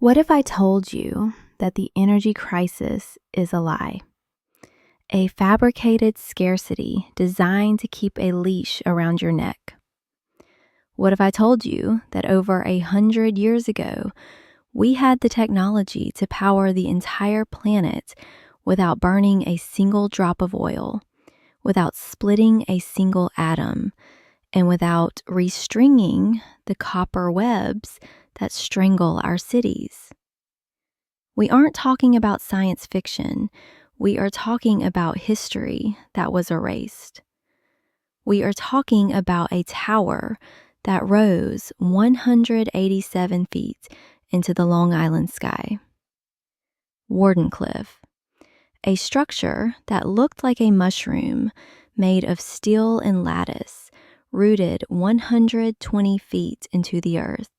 What if I told you that the energy crisis is a lie? A fabricated scarcity designed to keep a leash around your neck? What if I told you that over 100 years ago, we had the technology to power the entire planet without burning a single drop of oil, without splitting a single atom, and without restringing the copper webs that strangle our cities? We aren't talking about science fiction. We are talking about history that was erased. We are talking about a tower that rose 187 feet into the Long Island sky. Wardenclyffe, a structure that looked like a mushroom made of steel and lattice, rooted 120 feet into the earth.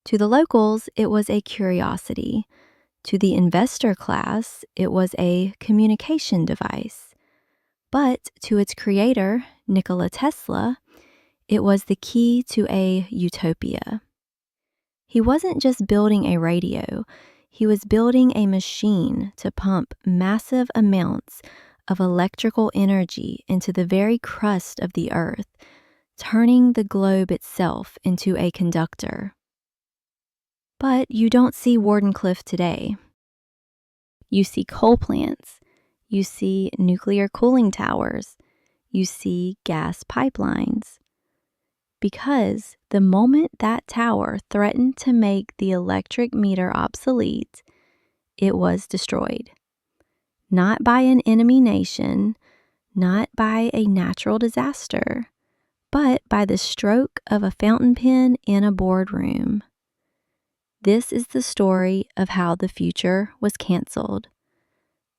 To the locals, it was a curiosity. To the investor class, it was a communication device. But to its creator, Nikola Tesla, it was the key to a utopia. He wasn't just building a radio, he was building a machine to pump massive amounts of electrical energy into the very crust of the earth, turning the globe itself into a conductor. But you don't see Wardenclyffe today. You see coal plants, you see nuclear cooling towers, you see gas pipelines. Because the moment that tower threatened to make the electric meter obsolete, it was destroyed. Not by an enemy nation, not by a natural disaster, but by the stroke of a fountain pen in a boardroom. This is the story of how the future was canceled.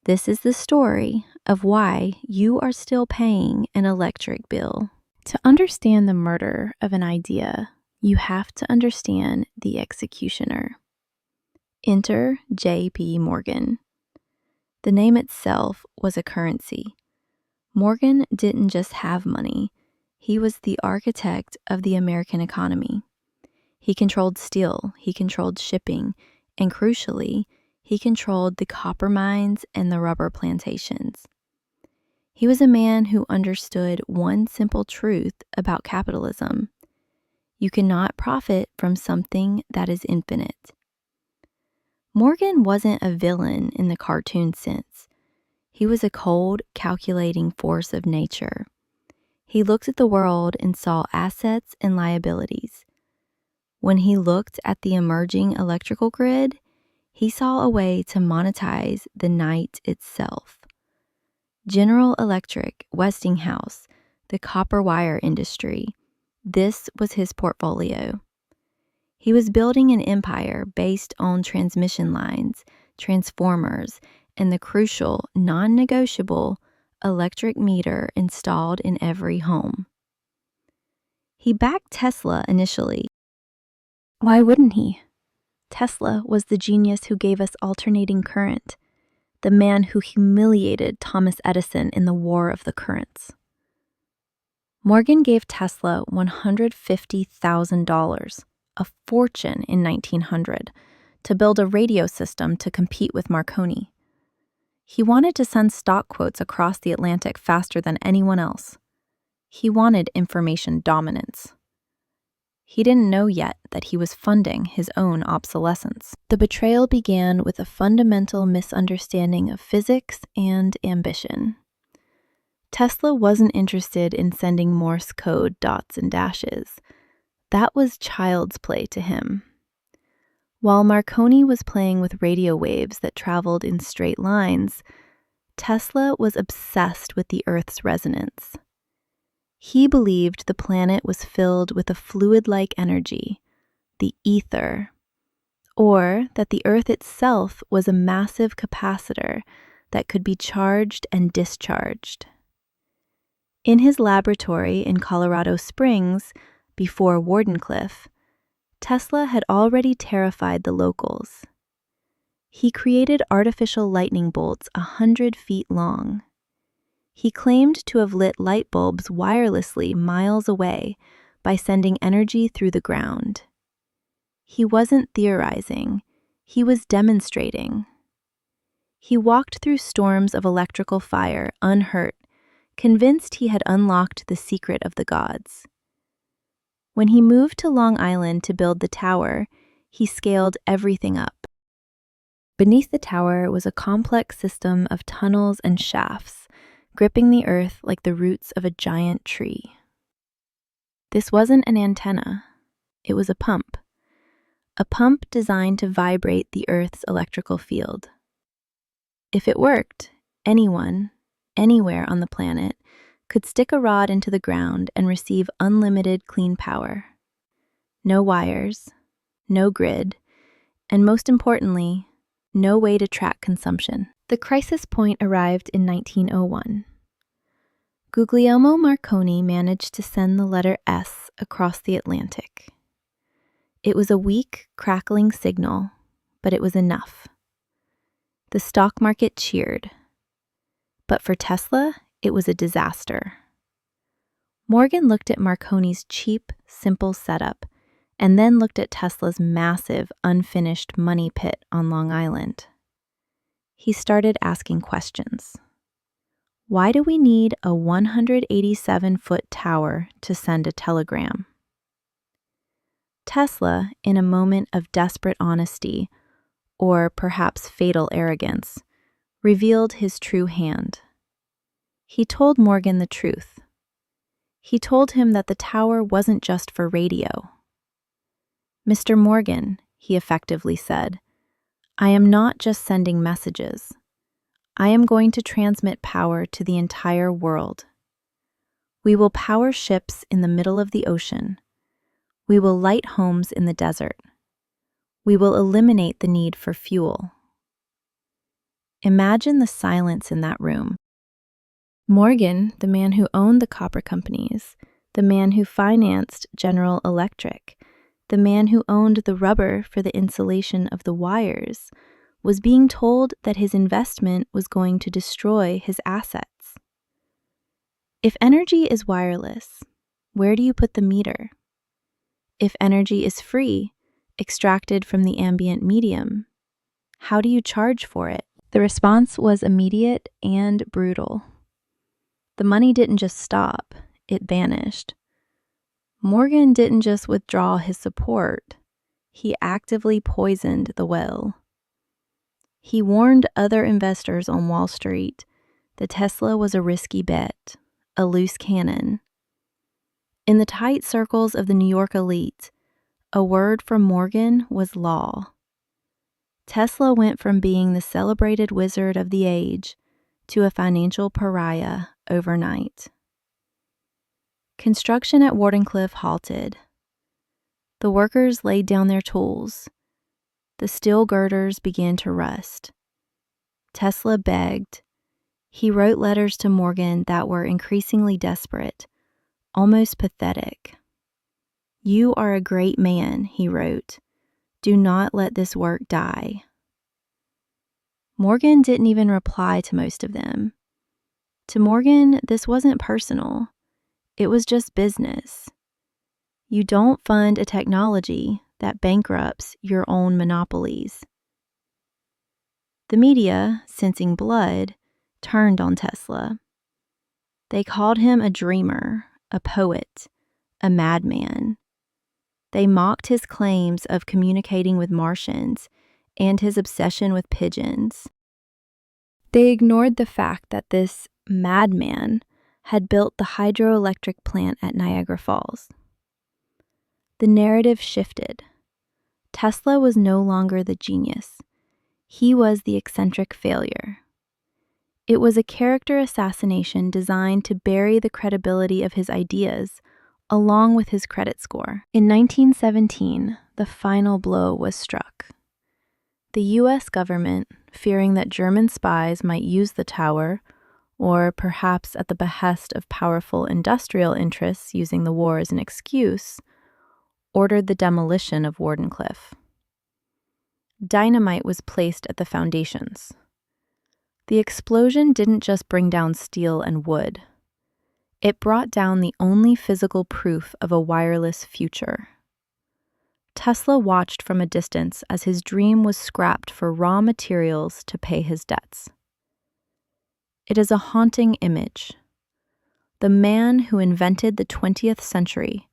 This is the story of why you are still paying an electric bill. To understand the murder of an idea, you have to understand the executioner. Enter J.P. Morgan. The name itself was a currency. Morgan didn't just have money. He was the architect of the American economy. He controlled steel, he controlled shipping, and crucially, he controlled the copper mines and the rubber plantations. He was a man who understood one simple truth about capitalism. You cannot profit from something that is infinite. Morgan wasn't a villain in the cartoon sense. He was a cold, calculating force of nature. He looked at the world and saw assets and liabilities. When he looked at the emerging electrical grid, he saw a way to monetize the night itself. General Electric, Westinghouse, the copper wire industry, this was his portfolio. He was building an empire based on transmission lines, transformers, and the crucial, non-negotiable electric meter installed in every home. He backed Tesla initially. Why wouldn't he? Tesla was the genius who gave us alternating current, the man who humiliated Thomas Edison in the War of the Currents. Morgan gave Tesla $150,000, a fortune in 1900, to build a radio system to compete with Marconi. He wanted to send stock quotes across the Atlantic faster than anyone else. He wanted information dominance. He didn't know yet that he was funding his own obsolescence. The betrayal began with a fundamental misunderstanding of physics and ambition. Tesla wasn't interested in sending Morse code dots and dashes. That was child's play to him. While Marconi was playing with radio waves that traveled in straight lines, Tesla was obsessed with the Earth's resonance. He believed the planet was filled with a fluid-like energy, the ether, or that the Earth itself was a massive capacitor that could be charged and discharged. In his laboratory in Colorado Springs, before Wardenclyffe, Tesla had already terrified the locals. He created artificial lightning bolts 100 feet long. He claimed to have lit light bulbs wirelessly miles away by sending energy through the ground. He wasn't theorizing, he was demonstrating. He walked through storms of electrical fire unhurt, convinced he had unlocked the secret of the gods. When he moved to Long Island to build the tower, he scaled everything up. Beneath the tower was a complex system of tunnels and shafts, gripping the earth like the roots of a giant tree. This wasn't an antenna, it was a pump designed to vibrate the Earth's electrical field. If it worked, anyone, anywhere on the planet, could stick a rod into the ground and receive unlimited clean power. No wires, no grid, and most importantly, no way to track consumption. The crisis point arrived in 1901. Guglielmo Marconi managed to send the letter S across the Atlantic. It was a weak, crackling signal, but it was enough. The stock market cheered. But for Tesla, it was a disaster. Morgan looked at Marconi's cheap, simple setup, and then looked at Tesla's massive, unfinished money pit on Long Island. He started asking questions. Why do we need a 187-foot tower to send a telegram? Tesla, in a moment of desperate honesty, or perhaps fatal arrogance, revealed his true hand. He told Morgan the truth. He told him that the tower wasn't just for radio. "Mr. Morgan," he effectively said, "I am not just sending messages. I am going to transmit power to the entire world. We will power ships in the middle of the ocean. We will light homes in the desert. We will eliminate the need for fuel." Imagine the silence in that room. Morgan, the man who owned the copper companies, the man who financed General Electric, the man who owned the rubber for the insulation of the wires, was being told that his investment was going to destroy his assets. If energy is wireless, where do you put the meter? If energy is free, extracted from the ambient medium, how do you charge for it? The response was immediate and brutal. The money didn't just stop, it vanished. Morgan didn't just withdraw his support, he actively poisoned the well. He warned other investors on Wall Street that Tesla was a risky bet, a loose cannon. In the tight circles of the New York elite, a word from Morgan was law. Tesla went from being the celebrated wizard of the age to a financial pariah overnight. Construction at Wardenclyffe halted. The workers laid down their tools. The steel girders began to rust. Tesla begged. He wrote letters to Morgan that were increasingly desperate, almost pathetic. "You are a great man," he wrote. "Do not let this work die." Morgan didn't even reply to most of them. To Morgan, this wasn't personal. It was just business. You don't fund a technology that bankrupts your own monopolies. The media, sensing blood, turned on Tesla. They called him a dreamer, a poet, a madman. They mocked his claims of communicating with Martians and his obsession with pigeons. They ignored the fact that this madman had built the hydroelectric plant at Niagara Falls. The narrative shifted. Tesla was no longer the genius. He was the eccentric failure. It was a character assassination designed to bury the credibility of his ideas along with his credit score. In 1917, the final blow was struck. The U.S. government, fearing that German spies might use the tower, or perhaps at the behest of powerful industrial interests using the war as an excuse, ordered the demolition of Wardenclyffe. Dynamite was placed at the foundations. The explosion didn't just bring down steel and wood. It brought down the only physical proof of a wireless future. Tesla watched from a distance as his dream was scrapped for raw materials to pay his debts. It is a haunting image. The man who invented the 20th century,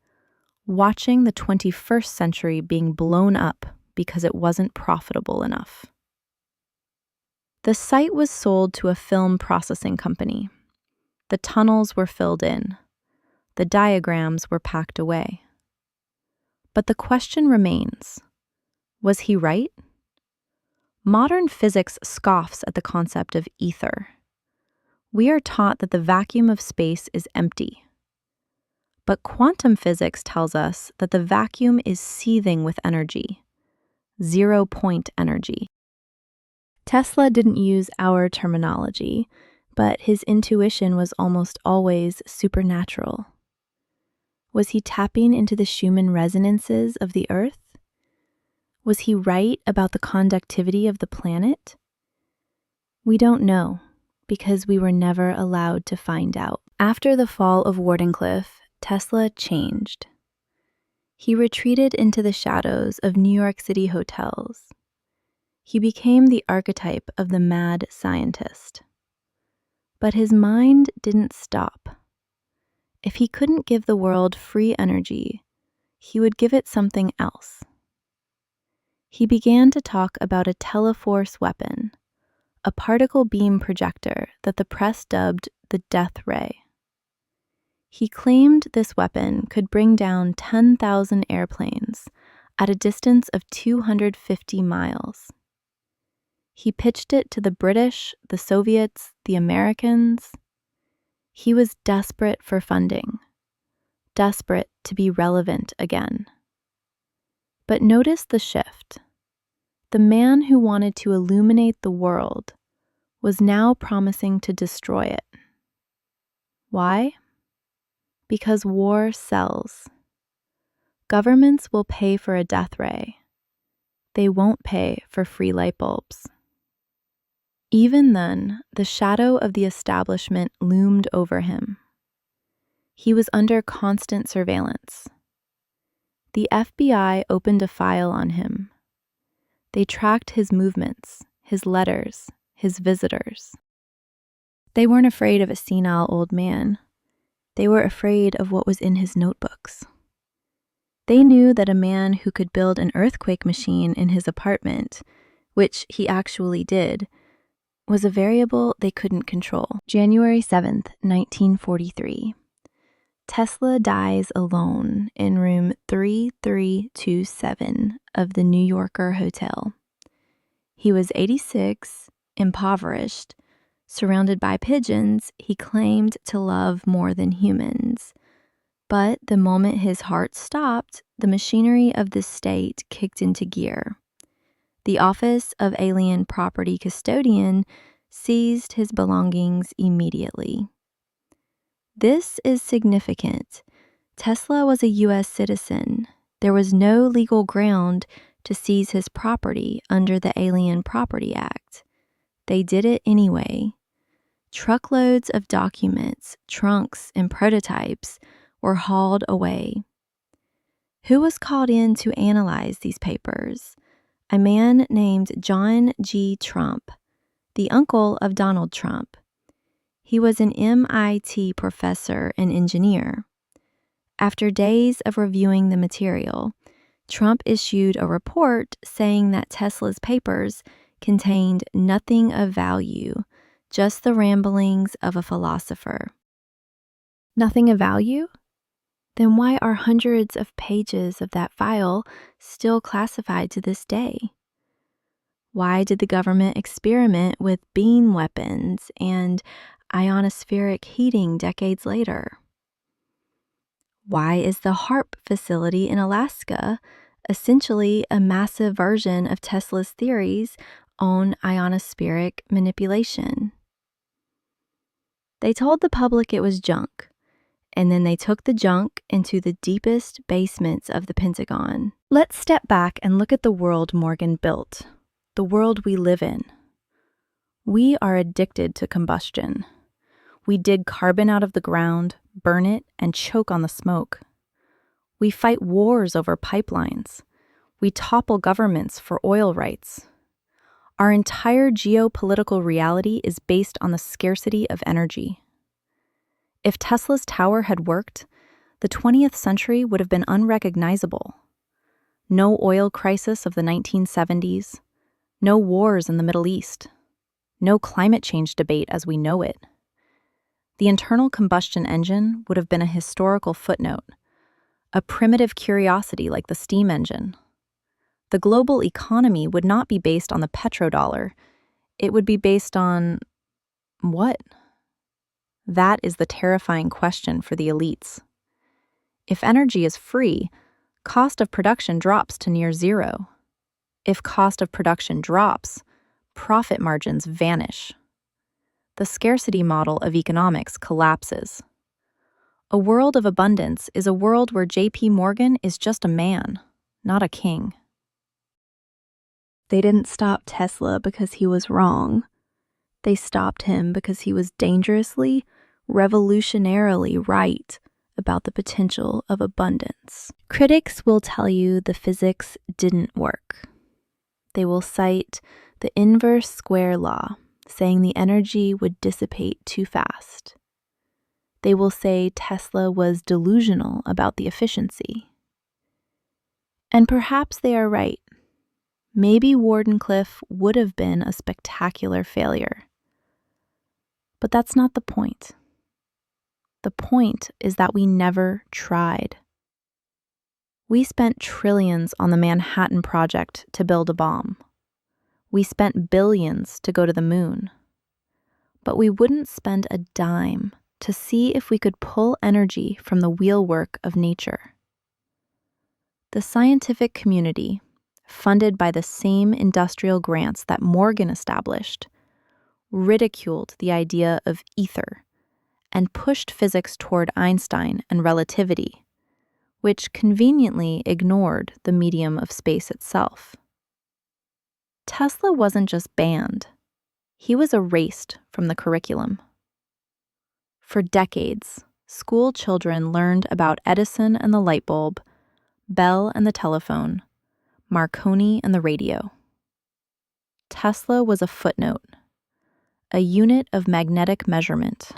watching the 21st century being blown up because it wasn't profitable enough. The site was sold to a film processing company. The tunnels were filled in. The diagrams were packed away. But the question remains, was he right? Modern physics scoffs at the concept of ether. We are taught that the vacuum of space is empty. But quantum physics tells us that the vacuum is seething with energy, 0-point energy. Tesla didn't use our terminology, but his intuition was almost always supernatural. Was he tapping into the Schumann resonances of the Earth? Was he right about the conductivity of the planet? We don't know, because we were never allowed to find out. After the fall of Wardenclyffe, Tesla changed. He retreated into the shadows of New York City hotels. He became the archetype of the mad scientist. But his mind didn't stop. If he couldn't give the world free energy, he would give it something else. He began to talk about a teleforce weapon, a particle beam projector that the press dubbed the death ray. He claimed this weapon could bring down 10,000 airplanes at a distance of 250 miles. He pitched it to the British, the Soviets, the Americans. He was desperate for funding, desperate to be relevant again. But notice the shift. The man who wanted to illuminate the world was now promising to destroy it. Why? Because war sells. Governments will pay for a death ray. They won't pay for free light bulbs. Even then, the shadow of the establishment loomed over him. He was under constant surveillance. The FBI opened a file on him. They tracked his movements, his letters, his visitors. They weren't afraid of a senile old man. They were afraid of what was in his notebooks. They knew that a man who could build an earthquake machine in his apartment, which he actually did, was a variable they couldn't control. January 7th, 1943. Tesla dies alone in room 3327 of the New Yorker Hotel. He was 86, impoverished. Surrounded by pigeons, he claimed to love more than humans. But the moment his heart stopped, the machinery of the state kicked into gear. The Office of Alien Property Custodian seized his belongings immediately. This is significant. Tesla was a U.S. citizen. There was no legal ground to seize his property under the Alien Property Act. They did it anyway. Truckloads of documents, trunks, and prototypes were hauled away. Who was called in to analyze these papers? A man named John G. Trump, the uncle of Donald Trump. He was an MIT professor and engineer. After days of reviewing the material, Trump issued a report saying that Tesla's papers contained nothing of value, just the ramblings of a philosopher. Nothing of value? Then why are hundreds of pages of that file still classified to this day? Why did the government experiment with beam weapons and ionospheric heating decades later? Why is the HARP facility in Alaska essentially a massive version of Tesla's theories on ionospheric manipulation? They told the public it was junk, and then they took the junk into the deepest basements of the Pentagon. Let's step back and look at the world Morgan built, the world we live in. We are addicted to combustion. We dig carbon out of the ground, burn it, and choke on the smoke. We fight wars over pipelines. We topple governments for oil rights. Our entire geopolitical reality is based on the scarcity of energy. If Tesla's tower had worked, the 20th century would have been unrecognizable. No oil crisis of the 1970s, no wars in the Middle East, no climate change debate as we know it. The internal combustion engine would have been a historical footnote, a primitive curiosity like the steam engine. The global economy would not be based on the petrodollar. It would be based on what? That is the terrifying question for the elites. If energy is free, cost of production drops to near zero. If cost of production drops, profit margins vanish. The scarcity model of economics collapses. A world of abundance is a world where J.P. Morgan is just a man, not a king. They didn't stop Tesla because he was wrong. They stopped him because he was dangerously, revolutionarily right about the potential of abundance. Critics will tell you the physics didn't work. They will cite the inverse square law, saying the energy would dissipate too fast. They will say Tesla was delusional about the efficiency. And perhaps they are right. Maybe Wardenclyffe would have been a spectacular failure. But that's not the point. The point is that we never tried. We spent trillions on the Manhattan Project to build a bomb. We spent billions to go to the moon. But we wouldn't spend a dime to see if we could pull energy from the wheelwork of nature. The scientific community, funded by the same industrial grants that Morgan established, ridiculed the idea of ether and pushed physics toward Einstein and relativity, which conveniently ignored the medium of space itself. Tesla wasn't just banned, he was erased from the curriculum. For decades, school children learned about Edison and the light bulb, Bell and the telephone, Marconi and the radio. Tesla was a footnote, a unit of magnetic measurement.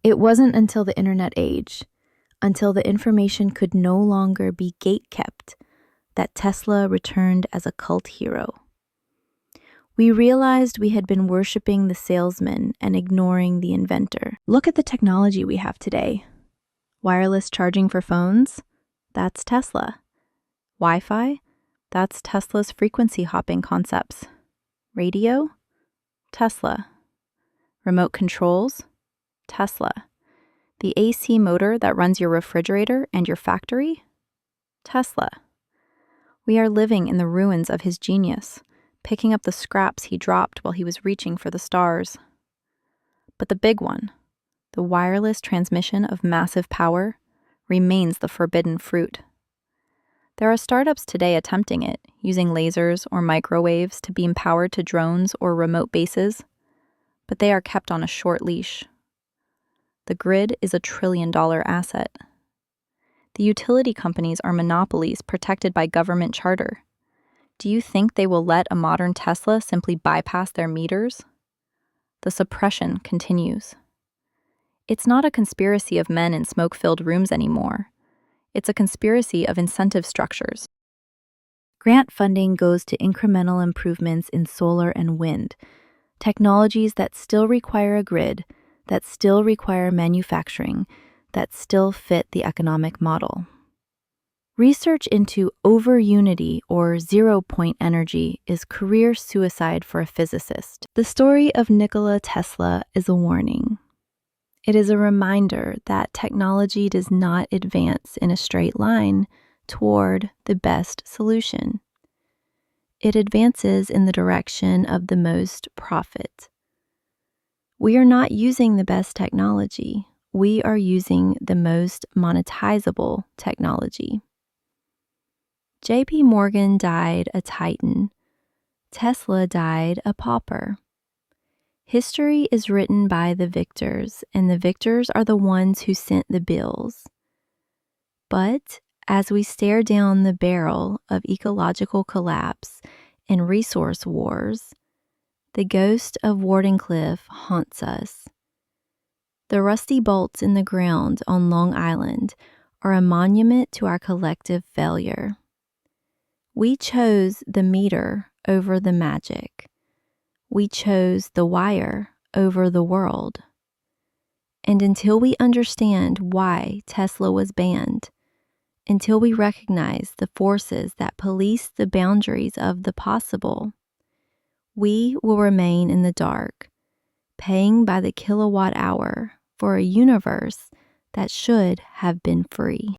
It wasn't until the internet age, until the information could no longer be gatekept, that Tesla returned as a cult hero. We realized we had been worshiping the salesman and ignoring the inventor. Look at the technology we have today. Wireless charging for phones? That's Tesla. Wi-Fi? That's Tesla's frequency hopping concepts. Radio? Tesla. Remote controls? Tesla. The AC motor that runs your refrigerator and your factory? Tesla. We are living in the ruins of his genius, picking up the scraps he dropped while he was reaching for the stars. But the big one, the wireless transmission of massive power, remains the forbidden fruit. There are startups today attempting it, using lasers or microwaves to beam power to drones or remote bases, but they are kept on a short leash. The grid is a $1 trillion asset. The utility companies are monopolies protected by government charter. Do you think they will let a modern Tesla simply bypass their meters? The suppression continues. It's not a conspiracy of men in smoke-filled rooms anymore. It's a conspiracy of incentive structures. Grant funding goes to incremental improvements in solar and wind, technologies that still require a grid, that still require manufacturing, that still fit the economic model. Research into over-unity or zero-point energy is career suicide for a physicist. The story of Nikola Tesla is a warning. It is a reminder that technology does not advance in a straight line toward the best solution. It advances in the direction of the most profit. We are not using the best technology. We are using the most monetizable technology. J.P. Morgan died a titan. Tesla died a pauper. History is written by the victors, and the victors are the ones who sent the bills. But As we stare down the barrel of ecological collapse and resource wars, the ghost of Wardenclyffe haunts us. The rusty bolts in the ground on Long Island are a monument to our collective failure. We chose the meter over the magic. We chose the wire over the world. And until we understand why Tesla was banned, until we recognize the forces that police the boundaries of the possible, we will remain in the dark, paying by the kilowatt hour for a universe that should have been free.